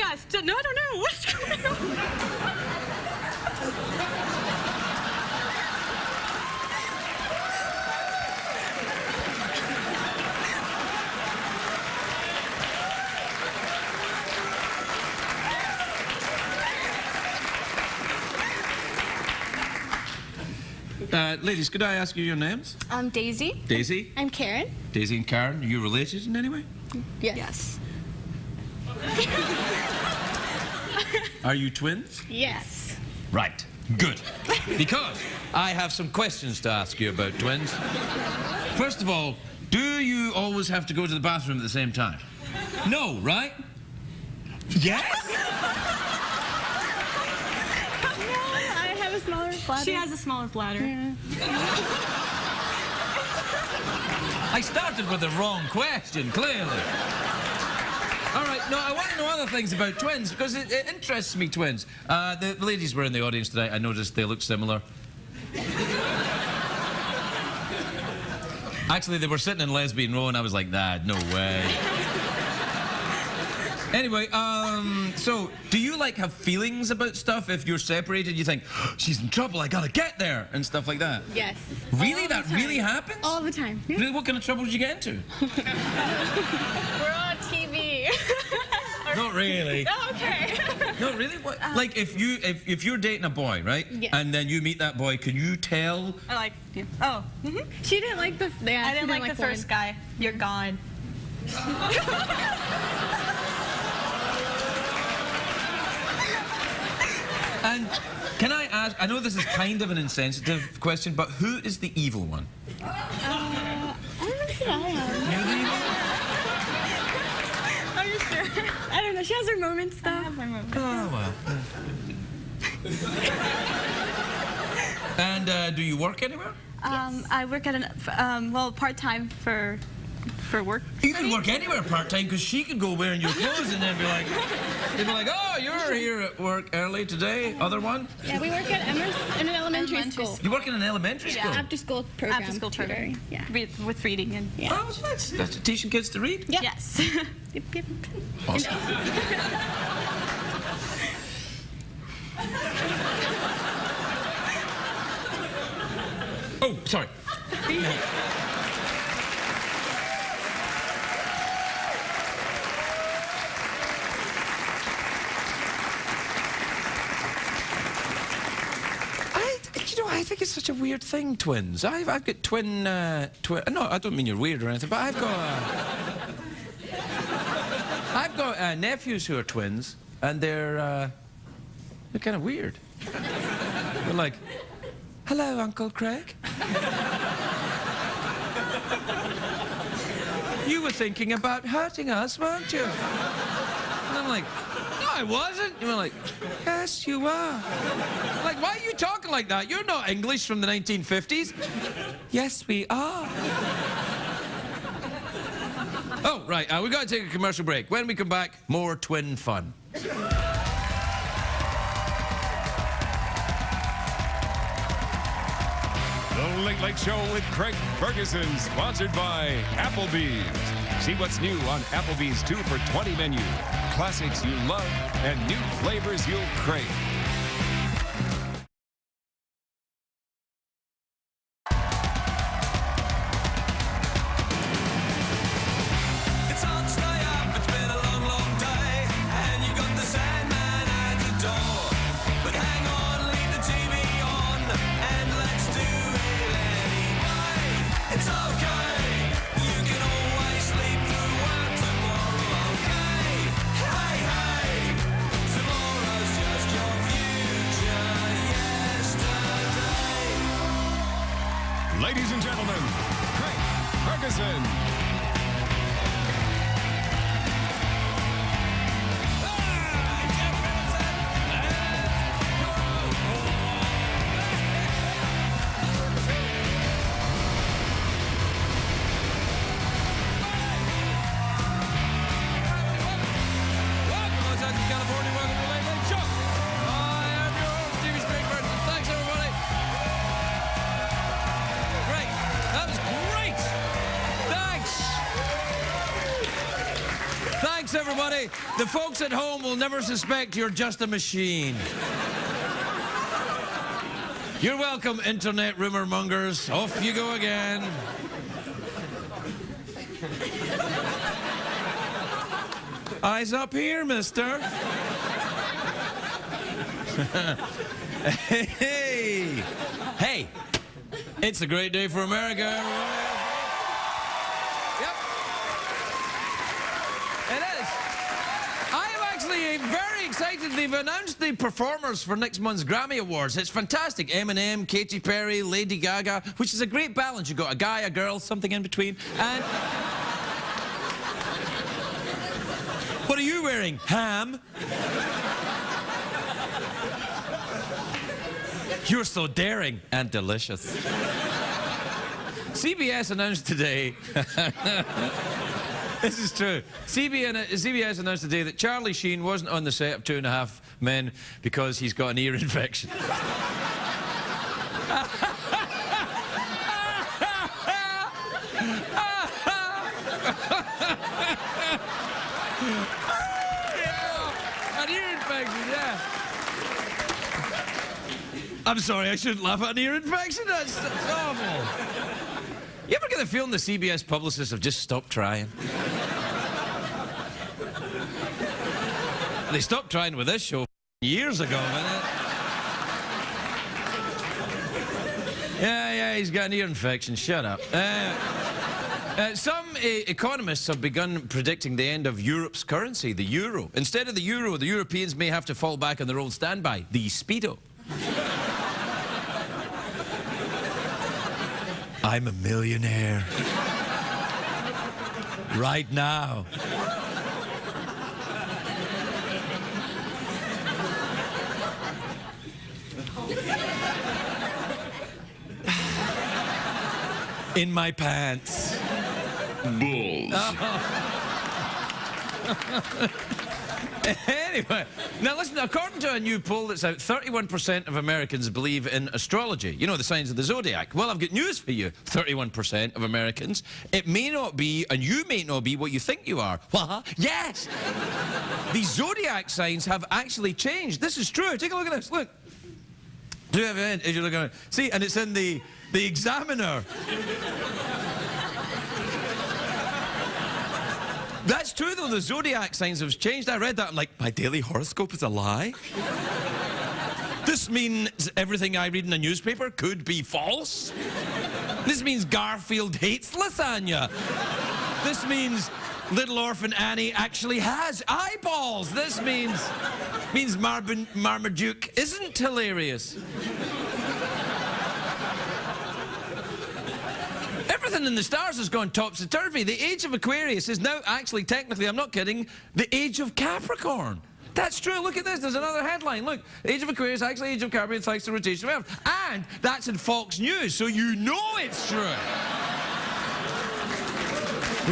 Yeah, no, I don't know. What's going on? Ladies, could I ask you your names? I'm Daisy. Daisy? I'm Karen. Daisy and Karen, are you related in any way? Yes. Are you twins? Yes. Right. Good. Because I have some questions to ask you about twins. First of all, do you always have to go to the bathroom at the same time? No, right? Yes? I have a smaller bladder. She has a smaller bladder. Yeah. I started with the wrong question, clearly. All right, no, I want to know other things about twins because it interests me, twins. The ladies were in the audience tonight. I noticed they looked similar. Actually, they were sitting in lesbian row and I was like, nah, no way. Anyway, so do you like have feelings about stuff if you're separated? You think, she's in trouble, I gotta get there, and stuff like that? Yes. Really? That really happens? All the time. Yeah. Really? What kind of trouble did you get into? We're on TV. Not really. Oh, okay. No, really? What? Like if you're dating a boy, right? Yes. And then you meet that boy, can you tell? I like you. Oh. Mm-hmm. She didn't like the. Yeah, I didn't like the one. first guy. You're gone. And can I ask, I know this is kind of an insensitive question, but who is the evil one? I don't know who I am. You're the evil? Are you sure? I don't know. She has her moments, though. I have my moments. Oh, well. And do you work anywhere? I work at an well, part-time for work. You can work anywhere part-time because she could go wearing your clothes and then be like, they'd be like, oh, you're here at work early today, other one? Yeah, we work at Emerson in an elementary school. You work in an elementary school? After-school program. After-school tutoring. Yeah. With reading and Yeah. Oh, that's teaching kids to read? Yep. yes. Yep, yep. Awesome. Oh, sorry. I think it's such a weird thing, twins. I've got twin. No, I don't mean you're weird or anything, but I've got nephews who are twins, and they're kind of weird. They're like, hello, Uncle Craig. You were thinking about hurting us, weren't you? And I'm like, no, I wasn't. You were like, yes, you were. Like, why are you talking like that? You're not English from the 1950s. Yes, we are. Oh, right. We've got to take a commercial break. When we come back, more twin fun. The Late Late Show with Craig Ferguson, sponsored by Applebee's. See what's new on Applebee's 2 for $20 menu. Classics you love and new flavors you'll crave. It's hard to stay up, it's been a long, long day, and you got the Sandman at the door. But hang on, leave the TV on, and let's do it anyway. It's okay, you can always sleep through work tomorrow, okay? Hey, hey, tomorrow's just your future yesterday. Ladies and gentlemen, Craig Ferguson. everybody. The folks at home will never suspect you're just a machine. You're welcome, internet rumor mongers. Off you go again. Eyes up here, mister. Hey! Hey! It's a great day for America. Yep. It is. I am actually very excited. They've announced the performers for next month's Grammy Awards. It's fantastic. Eminem, Katy Perry, Lady Gaga, which is a great balance. You've got a guy, a girl, something in between. And... what are you wearing? Ham? You're so daring and delicious. CBS announced today... this is true. CBS announced today that Charlie Sheen wasn't on the set of 2.5 Men because he's got an ear infection. An ear infection, yeah. I'm sorry, I shouldn't laugh at an ear infection. That's awful. You ever get the feeling the CBS publicists have just stopped trying? They stopped trying with this show years ago, man. Yeah, he's got an ear infection. Shut up. Some economists have begun predicting the end of Europe's currency, the euro. Instead of the euro, the Europeans may have to fall back on their old standby, the Speedo. I'm a millionaire. Right now. In my pants. Bulls. Anyway, now listen, according to a new poll that's out, 31% of Americans believe in astrology. You know, the signs of the Zodiac. Well, I've got news for you, 31% of Americans. It may not be, and you may not be what you think you are. What? Yes! The Zodiac signs have actually changed. This is true. Take a look at this. Look. Do you have it? As you look at it. See, and it's in the Examiner. That's true, though. The Zodiac signs have changed. I read that. I'm like, my daily horoscope is a lie? This means everything I read in the newspaper could be false? This means Garfield hates lasagna. This means little orphan Annie actually has eyeballs. This means Marmaduke isn't hilarious. Everything in the stars has gone topsy-turvy. The age of Aquarius is now actually, technically, I'm not kidding, the age of Capricorn. That's true. Look at this. There's another headline. Look, age of Aquarius, actually age of Capricorn, thanks to rotation of Earth. And that's in Fox News, so you know it's true.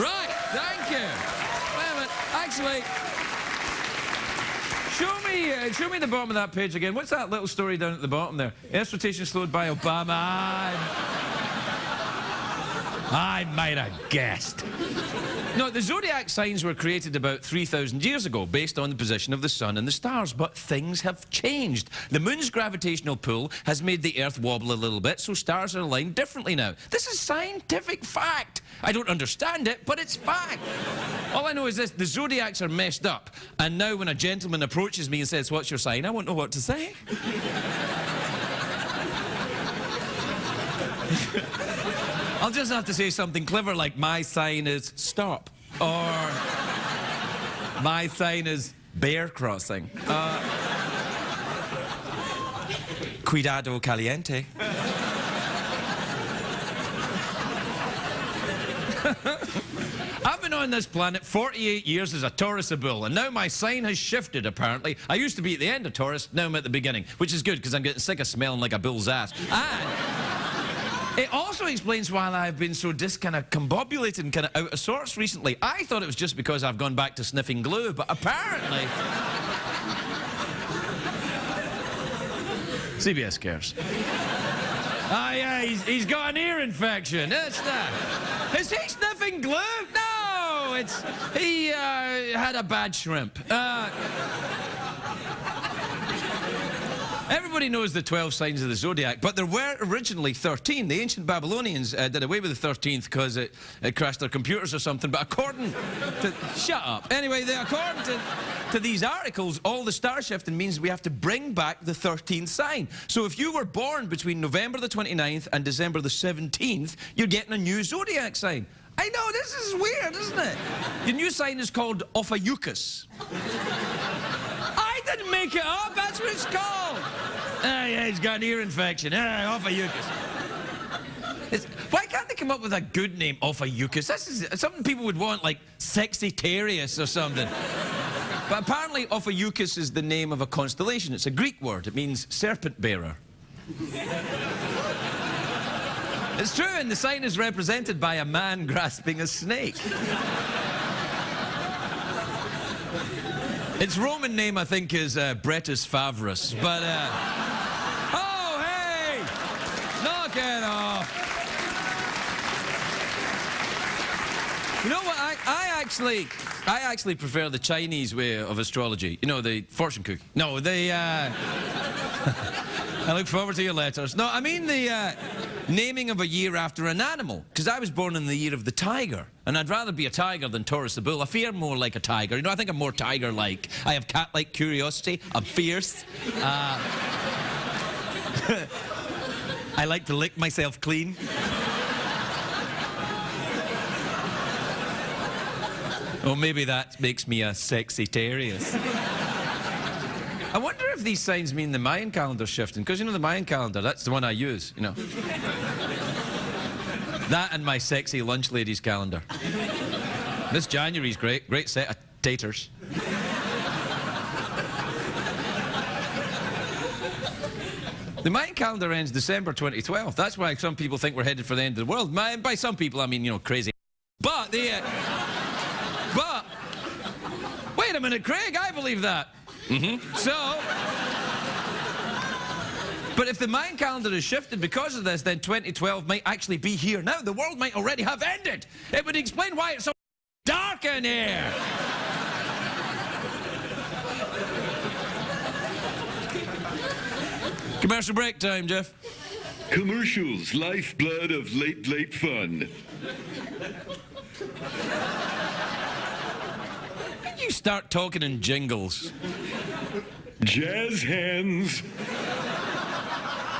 Right, thank you. Wait a minute. Actually, show me the bottom of that page again. What's that little story down at the bottom there? Earth's rotation slowed by Obama. I might have guessed. No, the Zodiac signs were created about 3,000 years ago based on the position of the sun and the stars, but things have changed. The moon's gravitational pull has made the Earth wobble a little bit, so stars are aligned differently now. This is scientific fact. I don't understand it, but it's fact. All I know is this, the Zodiacs are messed up, and now when a gentleman approaches me and says, "What's your sign?" I won't know what to say. I'll just have to say something clever like, my sign is stop, or my sign is bear crossing. Cuidado caliente. I've been on this planet 48 years as a Taurus, a bull, and now my sign has shifted, apparently. I used to be at the end of Taurus, now I'm at the beginning, which is good, because I'm getting sick of smelling like a bull's ass. And it also explains why I've been so kind of combobulated and kind of out of sorts recently. I thought it was just because I've gone back to sniffing glue, but apparently... CBS cares. Ah, yeah, he's got an ear infection. It's that. Is he sniffing glue? No! no, he had a bad shrimp. Everybody knows the 12 signs of the Zodiac, but there were originally 13. The ancient Babylonians did away with the 13th because it crashed their computers or something, but according to... Shut up. Anyway, according to these articles, all the star shifting means we have to bring back the 13th sign. So if you were born between November the 29th and December the 17th, you're getting a new Zodiac sign. I know, this is weird, isn't it? Your new sign is called Ophiuchus. I didn't make it up, that's what it's called. Yeah, he's got an ear infection. Ophiuchus. Why can't they come up with a good name, Ophiuchus? This is something people would want, like Sagittarius or something. But apparently Ophiuchus is the name of a constellation. It's a Greek word. It means serpent bearer. It's true, and the sign is represented by a man grasping a snake. Its Roman name, I think, is Bretus Favrus, but... Oh, hey! Knock it off! You know what? I actually prefer the Chinese way of astrology. You know, the fortune cookie. No, I look forward to your letters. No, I mean the naming of a year after an animal. Because I was born in the year of the tiger. And I'd rather be a tiger than Taurus the bull. I feel more like a tiger. You know, I think I'm more tiger-like. I have cat-like curiosity. I'm fierce. I like to lick myself clean. Or maybe that makes me a sexitarius. I wonder if these signs mean the Mayan calendar's shifting. Because, you know, the Mayan calendar, that's the one I use, you know. That and my sexy lunch ladies calendar. This January's great. Great set of taters. The Mayan calendar ends December 2012. That's why some people think we're headed for the end of the world. By some people, I mean, you know, crazy. But But... Wait a minute, Craig, I believe that. So... But if the Mayan calendar is shifted because of this, then 2012 might actually be here now. The world might already have ended. It would explain why it's so dark in here. Commercial break time, Jeff. Commercials, lifeblood of late fun. When you start talking in jingles. Jazz hands.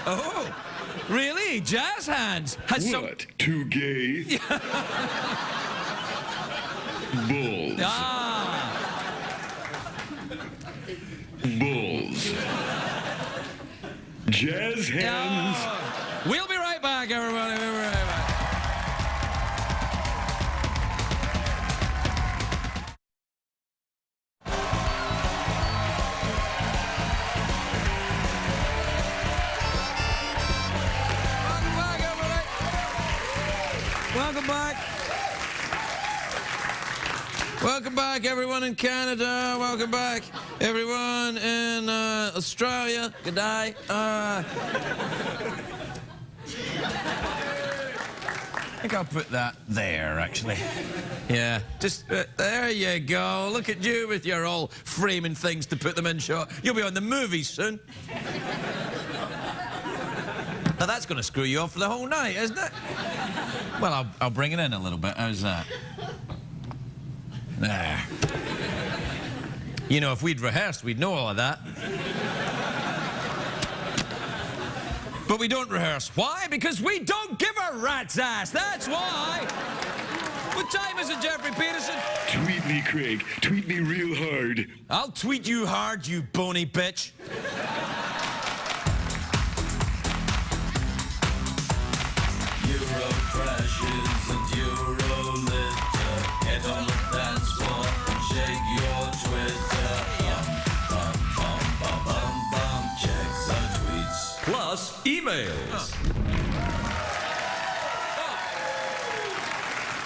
Oh, really? Jazz hands? What? Too gay? Bulls. Ah. Bulls. Jazz hands. Oh. We'll be right back, everybody. We'll be right back. Welcome back. Welcome back, everyone in Canada. Welcome back, everyone in Australia. Good day. I think I'll put that there, actually. Yeah, just there you go. Look at you with your all framing things to put them in shot. You'll be on the movies soon. Now that's going to screw you off for the whole night, isn't it? Well, I'll bring it in a little bit. How's that? There. You know, if we'd rehearsed, we'd know all of that. But we don't rehearse. Why? Because we don't give a rat's ass. That's why. What time is it, Jeffrey Peterson? Tweet me, Craig. Tweet me real hard. I'll tweet you hard, you bony bitch. Euro crashes and Euro litter. Get on the dance floor and shake your Twitter. Bum, bum, bum, bum, bum. Check the tweets. Plus emails.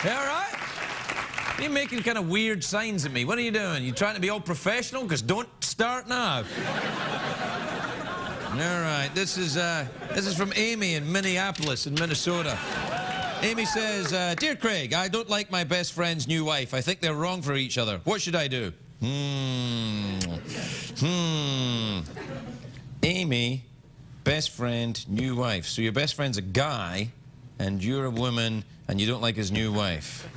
You all right? You're making kind of weird signs at me. What are you doing? You trying to be all professional? Because don't start now. All right, this is from Amy in Minneapolis in Minnesota. Amy says, Dear Craig, I don't like my best friend's new wife. I think they're wrong for each other. What should I do? Amy, best friend, new wife. So your best friend's a guy, and you're a woman, and you don't like his new wife.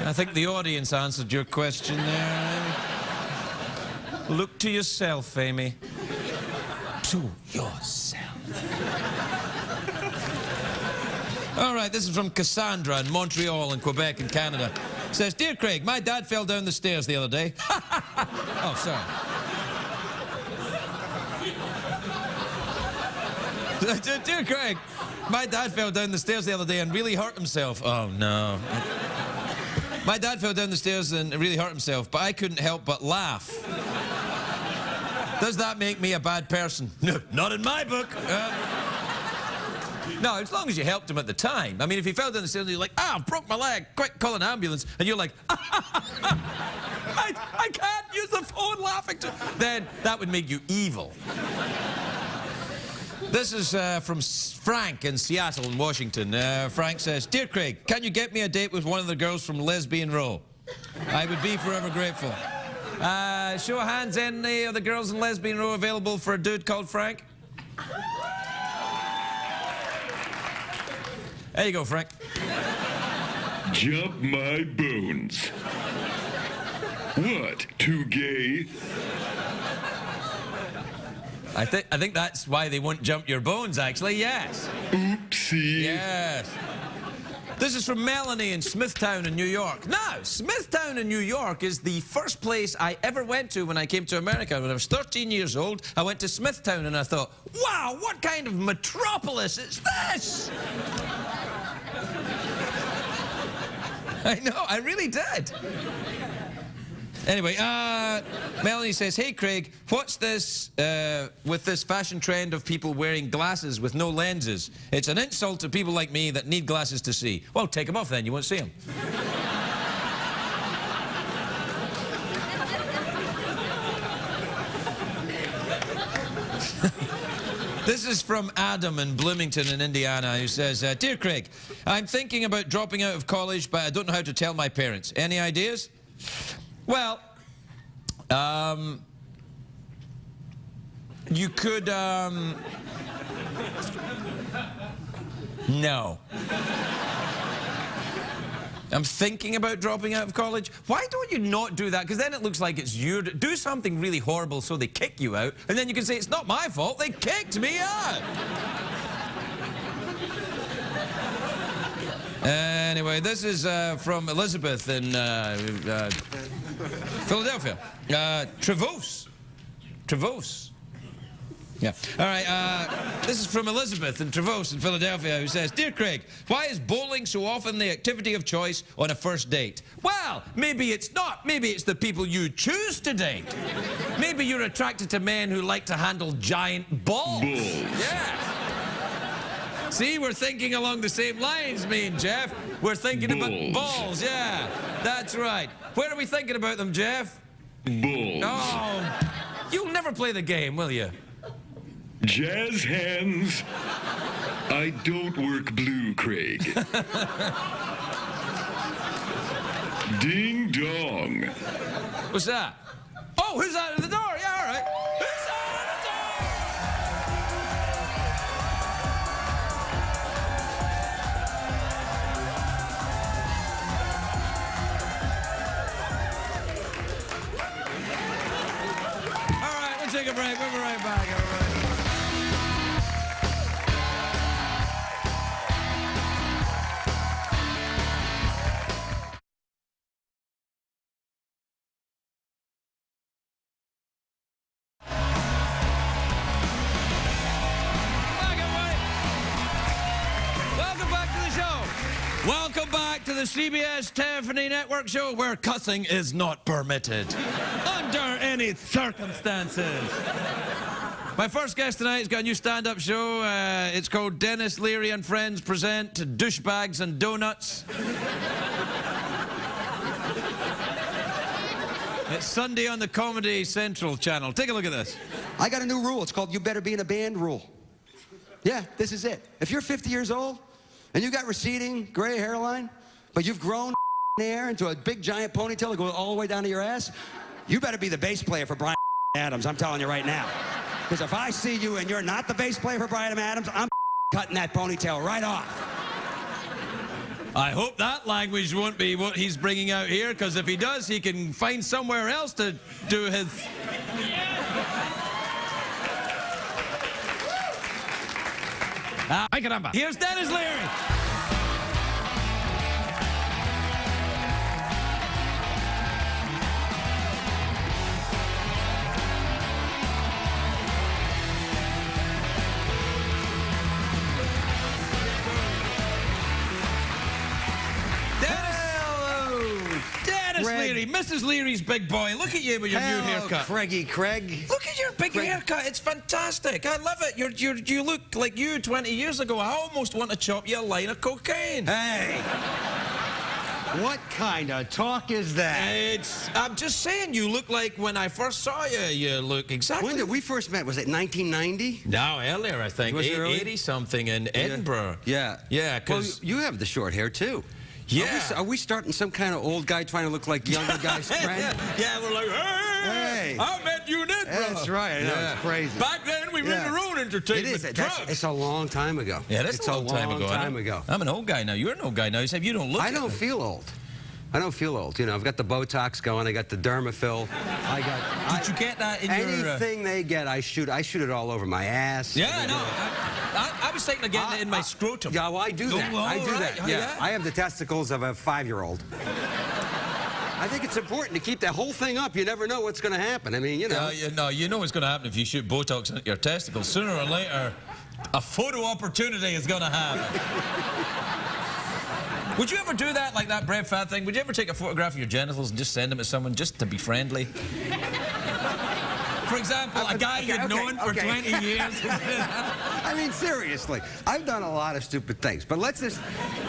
I think the audience answered your question there, Amy. Look to yourself, Amy. To yourself. All right, this is from Cassandra in Montreal in Quebec in Canada. It says, Dear Craig, my dad fell down the stairs the other day. Oh, sorry. Dear Craig, my dad fell down the stairs the other day and really hurt himself. Oh, no. My dad fell down the stairs and really hurt himself, but I couldn't help but laugh. Does that make me a bad person? No, not in my book. No, as long as you helped him at the time. I mean, if he fell down the stairs and you're like, I broke my leg, quick, call an ambulance, and you're like, I can't use the phone laughing, then that would make you evil. This is from Frank in Seattle in Washington. Frank says, Dear Craig, can you get me a date with one of the girls from Lesbian Row? I would be forever grateful. Show of hands, any of the girls in Lesbian Row available for a dude called Frank? There you go, Frank. Jump my bones. What? Too gay? I think that's why they won't jump your bones, actually, yes. Oopsie. Yes. This is from Melanie in Smithtown in New York. Now, Smithtown in New York is the first place I ever went to when I came to America. When I was 13 years old, I went to Smithtown and I thought, wow, what kind of metropolis is this? I know, I really did. Anyway, Melanie says, Hey, Craig, what's this with this fashion trend of people wearing glasses with no lenses? It's an insult to people like me that need glasses to see. Well, take them off then, you won't see them. This is from Adam in Bloomington in Indiana, who says, Dear Craig, I'm thinking about dropping out of college, but I don't know how to tell my parents. Any ideas? Well, you could, no. I'm thinking about dropping out of college. Why don't you not do that? Because then it looks like it's your... Do something really horrible so they kick you out, and then you can say, it's not my fault, they kicked me out. Anyway, this is from Elizabeth in Philadelphia. Trevose. Yeah. All right, this is from Elizabeth in Trevose in Philadelphia, who says, Dear Craig, why is bowling so often the activity of choice on a first date? Well, maybe it's not. Maybe it's the people you choose to date. Maybe you're attracted to men who like to handle giant balls. Yeah. See, we're thinking along the same lines, me and Jeff. We're thinking about balls, yeah. That's right. Where are we thinking about them, Jeff? Balls. Oh, you'll never play the game, will you? Jazz hands. I don't work blue, Craig. Ding dong. What's that? Oh, who's out of the door? Yeah, all right. Who's out of the door? All right, we'll take a break. We'll be right back, everybody. Welcome back to the CBS Tiffany Network show where cussing is not permitted under any circumstances. My first guest tonight has got a new stand-up show. It's called Denis Leary and Friends Present Douchebags and Donuts. It's Sunday on the Comedy Central channel. Take a look at this. I got a new rule. It's called you better be in a band rule. Yeah, this is it. If you're 50 years old and you got receding gray hairline, but you've grown hair into a big giant ponytail that goes all the way down to your ass, you better be the bass player for Bryan Adams. I'm telling you right now. Because if I see you and you're not the bass player for Bryan Adams, I'm cutting that ponytail right off. I hope that language won't be what he's bringing out here, because if he does, he can find somewhere else to do his... Ay, caramba. Here's Denis Leary. Denis Leary, Mrs. Leary's big boy. Look at you with your new haircut. Craigie Craig. Look at your big haircut. It's fantastic. I love it. You look like you 20 years ago. I almost want to chop you a line of cocaine. Hey. What kind of talk is that? I'm just saying, you look like when I first saw you, you look exactly... When did we first met? Was it 1990? No, earlier, I think. Was it early? 80-something in Edinburgh. Yeah. Yeah, because... Well, you have the short hair, too. Yeah. Are we starting some kind of old guy trying to look like younger guy's friend? Yeah, we're like, hey, I met you in Edinburgh. That's right. I know, it's crazy. Back then, we were in our own entertainment. It is. It's a long time ago. Yeah, that's a long time ago. I'm an old guy now. You're an old guy now. You said you don't look I don't feel old. I don't feel old. You know, I've got the Botox going. I got the Dermafill. Did you get that in your... Anything they get, I shoot it all over my ass. Yeah, I know. I was thinking of getting it in my scrotum. Yeah, well, I do that. I do that. Oh, yeah. I have the testicles of a 5-year-old. I think it's important to keep that whole thing up. You never know what's going to happen. I mean, you know. You know what's going to happen if you shoot Botox into your testicles. Sooner or later, a photo opportunity is going to happen. Would you ever do that, like that brave fat thing? Would you ever take a photograph of your genitals and just send them to someone just to be friendly? For example, a guy you'd known for 20 years. I mean, seriously, I've done a lot of stupid things, but let's just,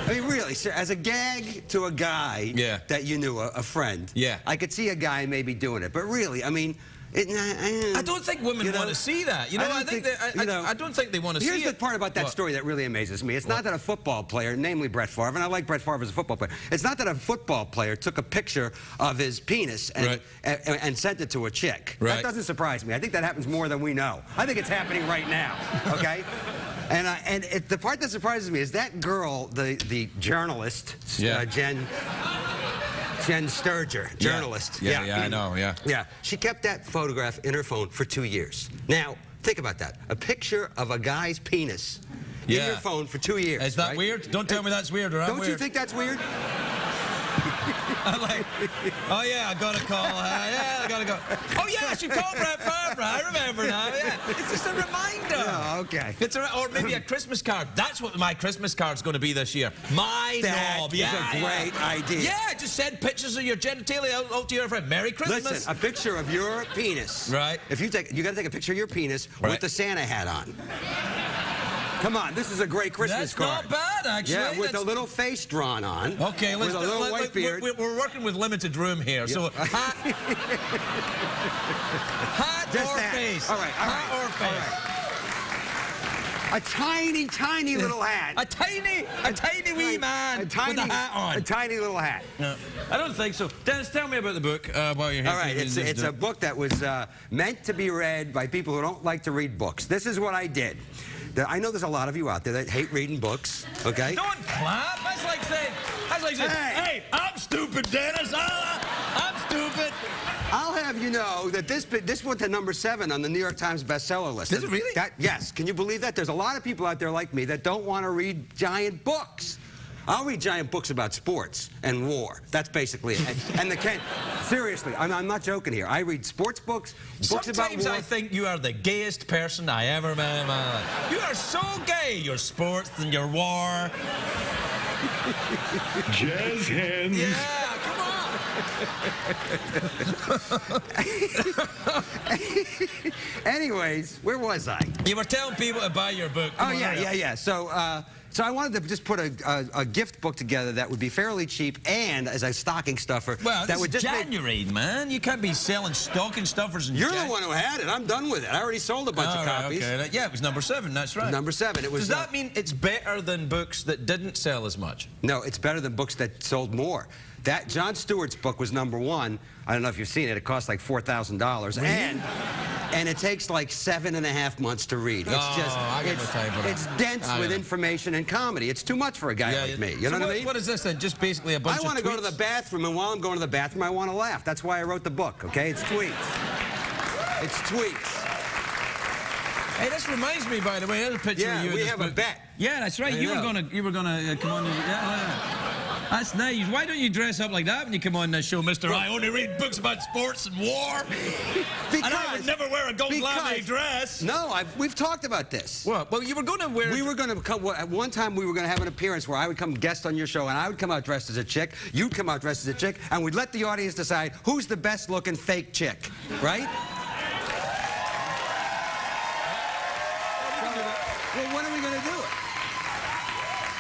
I mean, really, as a gag to a guy that you knew, a friend, I could see a guy maybe doing it, but really, I mean, I don't think women want to see that. You know, I don't think they want to see it. Here's the part about that story that really amazes me. It's not that a football player, namely Brett Favre, and I like Brett Favre as a football player. It's not that a football player took a picture of his penis and sent it to a chick. That doesn't surprise me. I think that happens more than we know. I think it's happening right now, okay? And the part that surprises me is that girl, the journalist, Jen Sturger, journalist. Yeah, I know, Yeah, she kept that photograph in her phone for 2 years. Now, think about that. A picture of a guy's penis in your phone for 2 years. Is that weird? Don't tell me that's weird, or I'm weird. Don't you think that's weird? I'm like, oh yeah, I got a call. Yeah, I got to go. Oh yeah, I should call Brett Favre. I remember now. Yeah, it's just a reminder. Oh, okay. Or maybe a Christmas card. That's what my Christmas card's going to be this year. My knob. That is a great idea. Yeah, just send pictures of your genitalia out to your friend. Merry Christmas. Listen, a picture of your penis. Right. If you got to take a picture of your penis with the Santa hat on. Come on, this is a great Christmas card. That's not bad, actually. Yeah, with a little face drawn on. Okay, let's with a little white beard. We're working with limited room here, so hat or face. All right, hat or face. A tiny, tiny little hat. A tiny wee man with a hat on. A tiny little hat. No, I don't think so. Dennis, tell me about the book while you're here. All right, it's a book that was meant to be read by people who don't like to read books. This is what I did. I know there's a lot of you out there that hate reading books, okay? Don't clap. That's like saying, hey, I'm stupid, Dennis. I'm stupid. I'll have you know that this went to number 7 on the New York Times bestseller list. Is it really? Yes. Can you believe that? There's a lot of people out there like me that don't want to read giant books. I'll read giant books about sports and war. That's basically it. Seriously, I'm not joking here. I read sports books about war. Sometimes I think you are the gayest person I ever met in my life. You are so gay. Your sports and your war. Jazz hands. Yeah, come on. Anyways, where was I? You were telling people to buy your book. Oh, yeah. So So I wanted to just put a gift book together that would be fairly cheap and as a stocking stuffer. Well, that would just January, man. You can't be selling stocking stuffers in You're January. the one who had it. I'm done with it. I already sold a bunch of copies. Okay. Yeah, it was number 7. That's right. Number 7. It was. Does that mean it's better than books that didn't sell as much? No, it's better than books that sold more. That Jon Stewart's book was number 1. I don't know if you've seen it. It cost like $4,000, and it takes like 7.5 months to read. It's I got no time for that. it's dense with information and comedy. It's too much for a guy like me. You know what I mean? What is this then? Just basically a bunch of I want to go to tweets? the bathroom, and while I'm going to the bathroom, I want to laugh. That's why I wrote the book. Okay, it's tweets. It's tweets. Hey, this reminds me, by the way, there's a picture of you. We in this have a book. bet. Yeah, that's right. You were gonna come on. Yeah. That's nice. Why don't you dress up like that when you come on this show, Mister? I only read books about sports and war. And I would never wear a gold laminated dress. No, we've talked about this. What? Well, you were going to wear. We were going to come. At one time, we were going to have an appearance where I would come guest on your show, and I would come out dressed as a chick. You'd come out dressed as a chick, and we'd let the audience decide who's the best-looking fake chick, right? Well, when are we going to do it?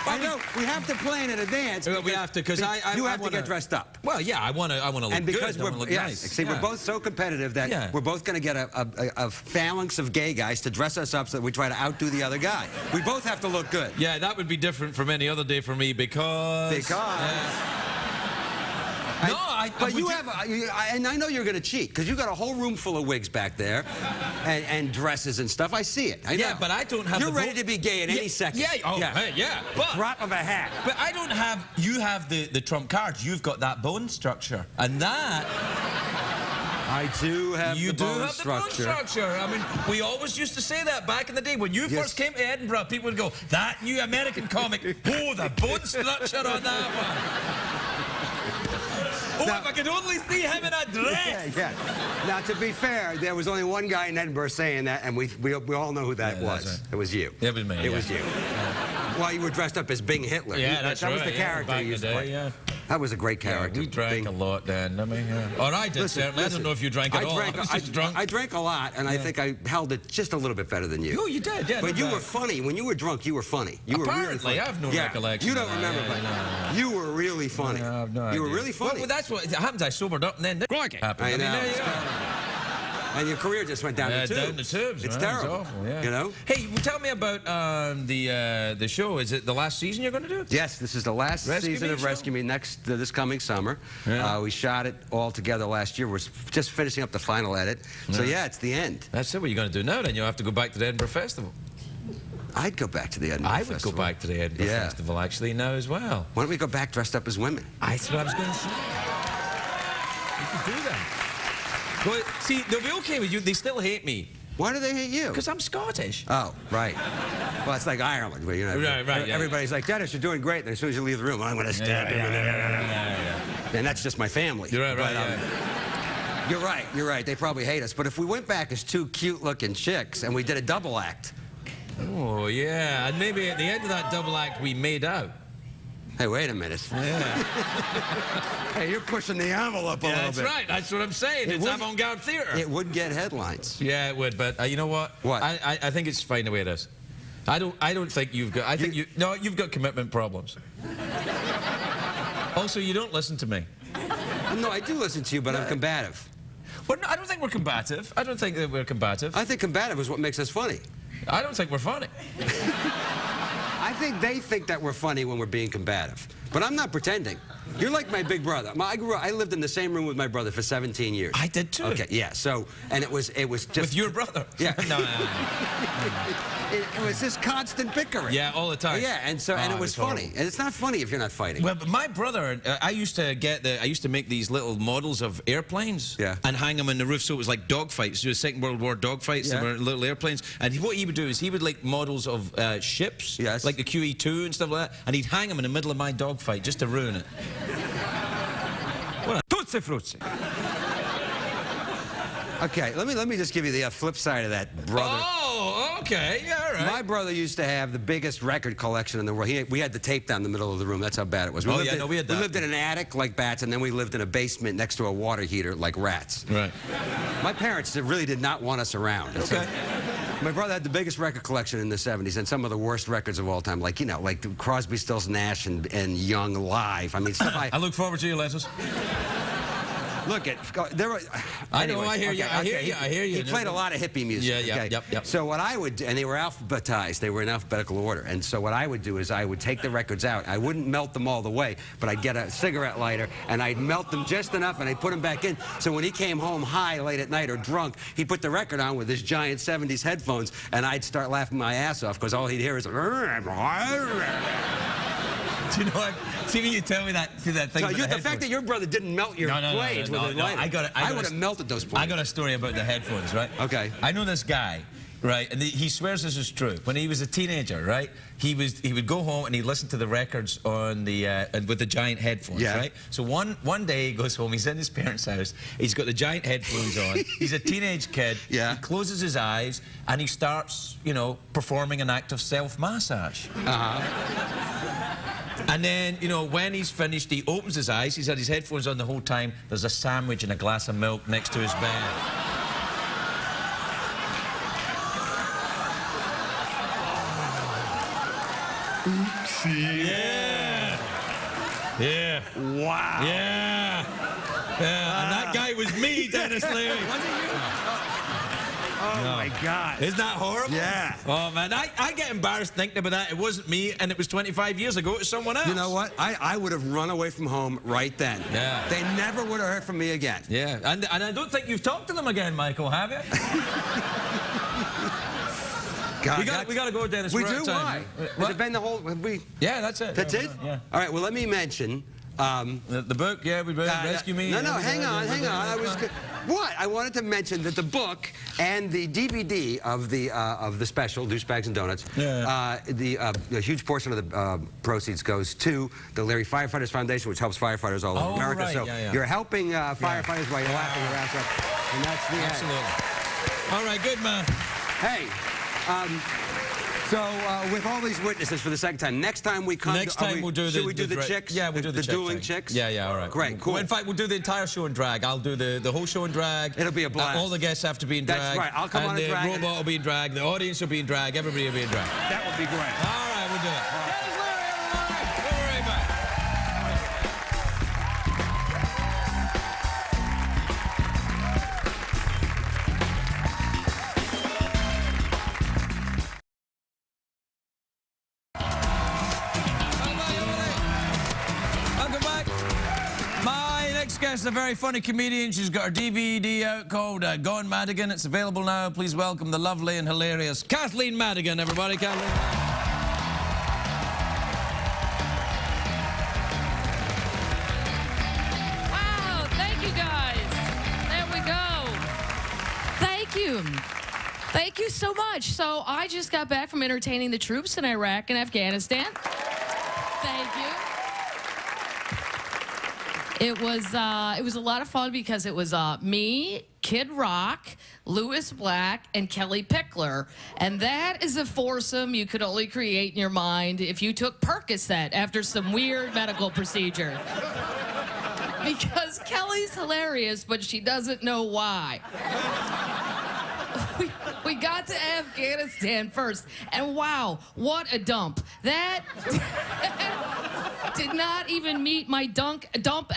I know we have to plan in advance. We have to because you have to get dressed up. Well, yeah, I want to look And because good. I wanna look nice. See, we're both so competitive that we're both going to get a phalanx of gay guys to dress us up so that we try to outdo the other guy. We both have to look good. Yeah, that would be different from any other day for me because. But you have, and I know you're going to cheat because you got a whole room full of wigs back there, and dresses and stuff. I see it. I know. Yeah, but I don't have. You're ready to be gay in any second. Yeah. Oh, hey, yeah. But drop of a hat. But I don't have. You have the trump cards. You've got that bone structure, and that. I do have You the do bone have structure. the bone structure. I mean, we always used to say that back in the day. When you first came to Edinburgh, people would go, that new American comic, oh, the bone structure on that one. Oh, now, if I could only see him in a dress. Yeah. Now, to be fair, there was only one guy in Edinburgh saying that, and we all know who that was. Right. It was you. It was me. It was you. Well, you were dressed up as Bing Hitler. Yeah, that's that right. was the character back you used in to the play. day, yeah. That was a great character. We drank a lot then, I mean, or I did, certainly. I don't know if you drank at all. I was just drunk. I drank a lot, and I think I held it just a little bit better than you. Oh, you did, yeah. But you were funny. When you were drunk, you were funny. You were really funny. I have no recollection. You don't remember, but you were really funny. I have no idea. You were really funny. Well, that's what happens. I sobered up and then this happened. I know. there you go. And your career just went down the tubes. Down the tubes. It's man. terrible. It's awful, yeah. You know? Hey, tell me about the show. Is it the last season you're going to do? Yes, this is the last season of Rescue Me this coming summer. Yeah. We shot it all together last year. We're just finishing up the final edit. So yeah, it's the end. That's it. What are you going to do now? Then you'll have to go back to the Edinburgh Festival. I'd go back to the Edinburgh Festival. I would go back to the Edinburgh Festival actually now as well. Why don't we go back dressed up as women? That's what I was going to say. You could do that. Well, see, they'll be okay with you. They still hate me. Why do they hate you? Because I'm Scottish. Oh, right. Well, it's like Ireland, where you know, Right, everybody's like, Dennis, you're doing great. And as soon as you leave the room, I'm going to stab him. And that's just my family. You're right, But, you're right. They probably hate us. But if we went back as two cute-looking chicks and we did a double act. Oh, yeah. And maybe at the end of that double act, we made out. Hey, wait a minute. Yeah. Hey, you're pushing the envelope a little bit. That's right. That's what I'm saying. It's avant-garde theater. It would get headlines. Yeah, it would. But you know what? What? I think it's fine the way it is. I don't think you've got. I think you've got commitment problems. Also, you don't listen to me. No, I do listen to you, but I'm combative. Well, no, I don't think we're combative. I don't think that we're combative. I think combative is what makes us funny. I don't think we're funny. I think they think that we're funny when we're being combative. But I'm not pretending. You're like my big brother. I lived in the same room with my brother for 17 years. I did too. Okay, yeah. So, and it was just with your brother. Yeah. No. It was just constant bickering. Yeah, all the time. Yeah, and it was funny. And it's not funny if you're not fighting. Well, but my brother, I used to make these little models of airplanes. Yeah. And hang them on the roof, so it was like dogfights. So Second World War dogfights. Yeah. They were little airplanes. And what he would do is he would like models of ships. Yes. Like the QE2 and stuff like that. And he'd hang them in the middle of my dogfight just to ruin it. What a Tootsie Frutti. Okay, let me just give you the flip side of that, brother. Oh, okay. Yeah, all right. My brother used to have the biggest record collection in the world. We had the tape down the middle of the room. That's how bad it was. We had that. We lived in an attic like bats, and then we lived in a basement next to a water heater like rats. Right. My parents really did not want us around. Okay. My brother had the biggest record collection in the 70s and some of the worst records of all time, like, you know, like Crosby, Stills, Nash, and Young live. I mean, stuff I look forward to your letters. Look at there were. I know, anyways, I hear you, I hear you, I hear you. He played a lot of hippie music. Yeah, yeah, okay? yep. So what I would do, and they were alphabetized, they were in alphabetical order. And so what I would do is I would take the records out. I wouldn't melt them all the way, but I'd get a cigarette lighter and I'd melt them just enough and I'd put them back in. So when he came home high late at night or drunk, he'd put the record on with his giant 70s headphones and I'd start laughing my ass off because all he'd hear is. Do you know what? See when you tell me that, see that thing So about the fact that your brother didn't melt your blades with a lighter, I would have melted those blades. I got a story about the headphones, right? Okay. I know this guy, right, and he swears this is true. When he was a teenager, right, he would go home and he'd listen to the records on the with the giant headphones, Yeah. right? So one day he goes home, he's in his parents' house, he's got the giant headphones on, he's a teenage kid, Yeah. he closes his eyes and he starts, you know, performing an act of self-massage. And then, you know, when he's finished, he opens his eyes. He's had his headphones on the whole time. There's a sandwich and a glass of milk next to his bed. Oopsie. Yeah. Yeah. Wow. Yeah. Yeah. And that guy was me, Denis Leary. Was it you? Oh my God. Isn't that horrible? Yeah. Oh, man. I get embarrassed thinking about that. It wasn't me, and it was 25 years ago. It was someone else. You know what? I would have run away from home right then. Yeah. They never would have heard from me again. Yeah. And I don't think you've talked to them again, Michael, have you? God, we got to go, Dennis. We We're out do? of Why? time. Has What? it been the whole... We, Yeah, that's it. that's it? Yeah. All right, well, let me mention... The book, yeah, we read Rescue Me. No, yeah, hang on. I was... What? I wanted to mention that the book and the DVD of the special, Douchebags and Donuts, Yeah. a huge portion of the proceeds goes to the Leary Firefighters Foundation, which helps firefighters all over Oh, America. right, So yeah. you're helping firefighters while you're laughing your ass up. And that's the end. Absolutely. All right, good, man. Hey, so with all these witnesses for the second time, next time we come... Next time we'll do the... Should we do the chicks? Yeah, we'll do the chick dueling thing. chicks? Yeah, all right. Great, cool. Well, in fact, we'll do the entire show in drag. I'll do the whole show in drag. It'll be a blast. All the guests have to be in drag. That's right. I'll come on in drag. And the robot will be in drag. The audience will be in drag. Everybody will be in drag. That would be great. All right, we'll do it. Dennis Leary, everybody. We'll be right back. Welcome back. My next guest is a very funny comedian. She's got her DVD out called Gone Madigan. It's available now. Please welcome the lovely and hilarious Kathleen Madigan, everybody. Kathleen. Wow, thank you guys. There we go. Thank you. Thank you so much. So I just got back from entertaining the troops in Iraq and Afghanistan. Thank you. It was a lot of fun because it was me, Kid Rock, Louis Black, and Kelly Pickler. And that is a foursome you could only create in your mind if you took Percocet after some weird medical procedure. Because Kelly's hilarious, but she doesn't know why. We got to Afghanistan first, and wow, what a dump. That did not even meet my dump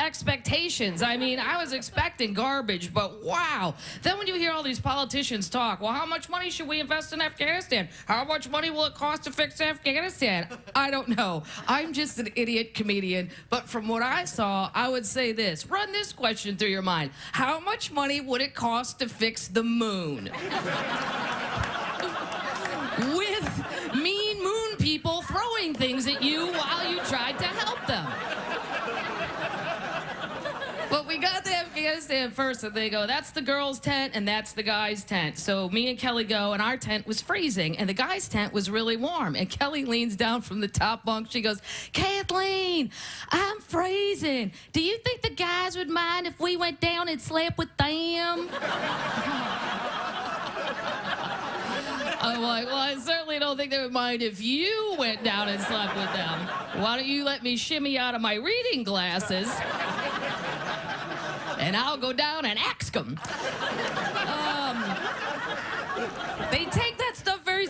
expectations. I mean, I was expecting garbage, but wow. Then when you hear all these politicians talk, well, how much money should we invest in Afghanistan? How much money will it cost to fix Afghanistan? I don't know. I'm just an idiot comedian, but from what I saw, I would say this. Run this question through your mind. How much money would it cost to fix the moon? With mean moon people throwing things at you while you tried to help them. But we got to Afghanistan first, and they go, that's the girls' tent, and that's the guys' tent. So me and Kelly go, and our tent was freezing, and the guys' tent was really warm. And Kelly leans down from the top bunk. She goes, Kathleen, I'm freezing. Do you think the guys would mind if we went down and slept with them? I'm like, well, I certainly don't think they would mind if you went down and slept with them. Why don't you let me shimmy out of my reading glasses, and I'll go down and ask them. They take that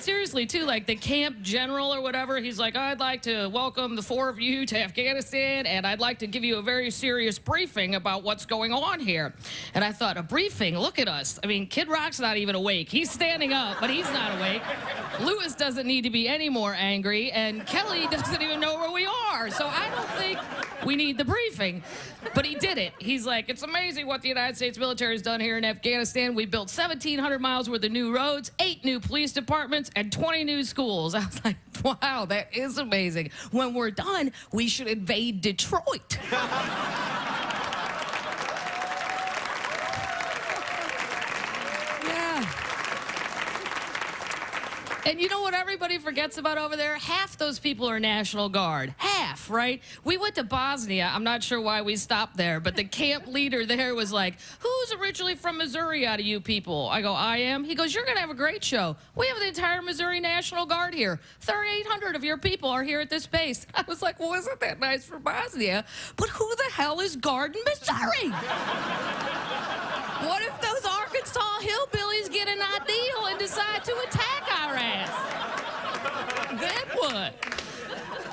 seriously, too, like the camp general or whatever, he's like, I'd like to welcome the 4 of you to Afghanistan, and I'd like to give you a very serious briefing about what's going on here. And I thought, a briefing? Look at us. I mean, Kid Rock's not even awake. He's standing up, but he's not awake. Lewis doesn't need to be any more angry, and Kelly doesn't even know where we are. So I don't think we need the briefing. But he did it. He's like, it's amazing what the United States military has done here in Afghanistan. We built 1,700 miles worth of new roads, 8 new police departments, and 20 new schools. I was like, wow, that is amazing. When we're done, we should invade Detroit. Yeah. And you know what everybody forgets about over there? Half those people are National Guard. Half, right? We went to Bosnia. I'm not sure why we stopped there, but the camp leader there was like, who's originally from Missouri out of you people? I go, I am. He goes, you're going to have a great show. We have the entire Missouri National Guard here. 3,800 of your people are here at this base. I was like, well, isn't that nice for Bosnia? But who the hell is Guard in Missouri? What if those Arkansas hillbillies get an ideal and decide to attack our ass? Then what?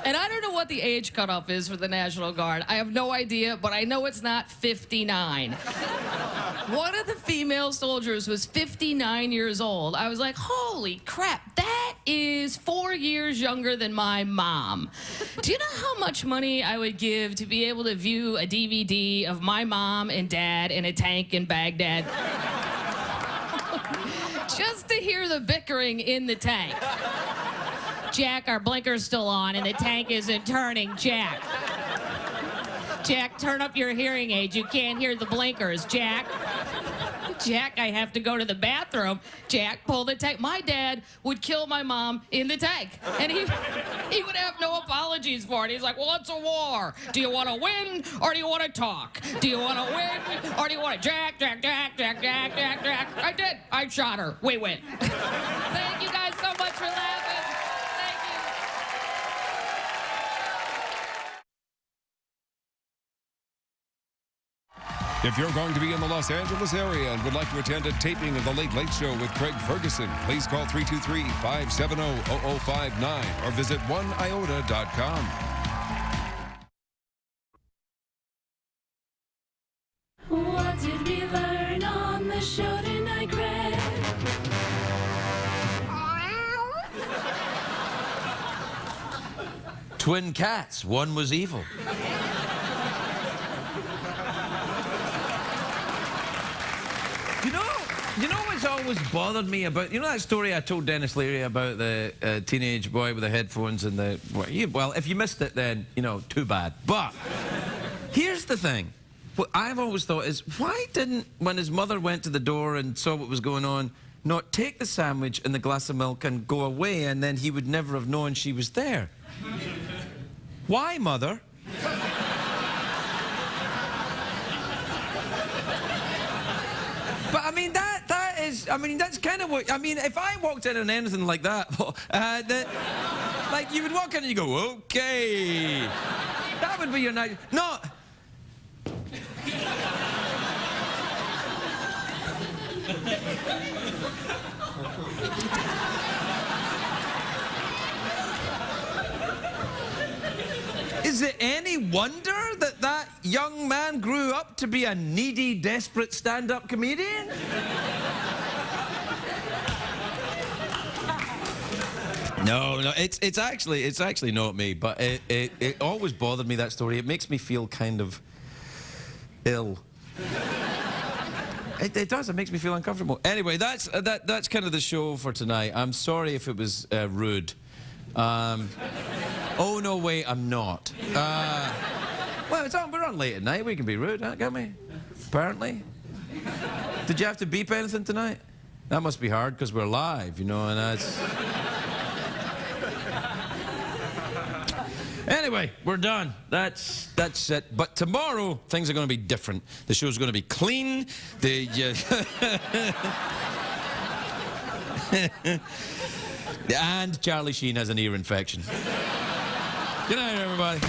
And I don't know what the age cutoff is for the National Guard. I have no idea, but I know it's not 59. One of the female soldiers was 59 years old. I was like, holy crap, that is 4 years younger than my mom. Do you know how much money I would give to be able to view a DVD of my mom and dad in a tank in Baghdad? Just to hear the bickering in the tank. Jack, our blinker's still on and the tank isn't turning. Jack. Jack, turn up your hearing aids. You can't hear the blinkers. Jack. Jack, I have to go to the bathroom. Jack, pull the tank. My dad would kill my mom in the tank. And he would have no apologies for it. He's like, well, it's a war. Do you want to win or do you want to talk? Do you want to win or do you want to Jack? I did. I shot her. We win. Thank you guys so much for laughing. Thank you. If you're going to be in the Los Angeles area and would like to attend a taping of The Late Late Show with Craig Ferguson, please call 323-570-0059 or visit oneiota.com. What did we learn on the show tonight, Greg? Twin cats. One was evil. You know what's always bothered me about, you know that story I told Denis Leary about the teenage boy with the headphones and the, well, if you missed it then, you know, too bad. But here's the thing. What I've always thought is, why didn't, when his mother went to the door and saw what was going on, not take the sandwich and the glass of milk and go away, and then he would never have known she was there? Why, Mother? But I mean, that's kind of what, I mean, if I walked in on anything like that, like you would walk in and you go, okay. That would be your night. No. Is it any wonder that that young man grew up to be a needy, desperate stand-up comedian? No, it's actually not me, but it always bothered me, that story. It makes me feel kind of ill. It does. It makes me feel uncomfortable. Anyway, that's kind of the show for tonight. I'm sorry if it was rude. Oh no, wait, I'm not. Well, we're on late at night. We can be rude, huh, can't we? Apparently. Did you have to beep anything tonight? That must be hard because we're live, you know, and that's. Anyway, we're done. That's it. But tomorrow, things are going to be different. The show's going to be clean. And Charlie Sheen has an ear infection. Good night, everybody.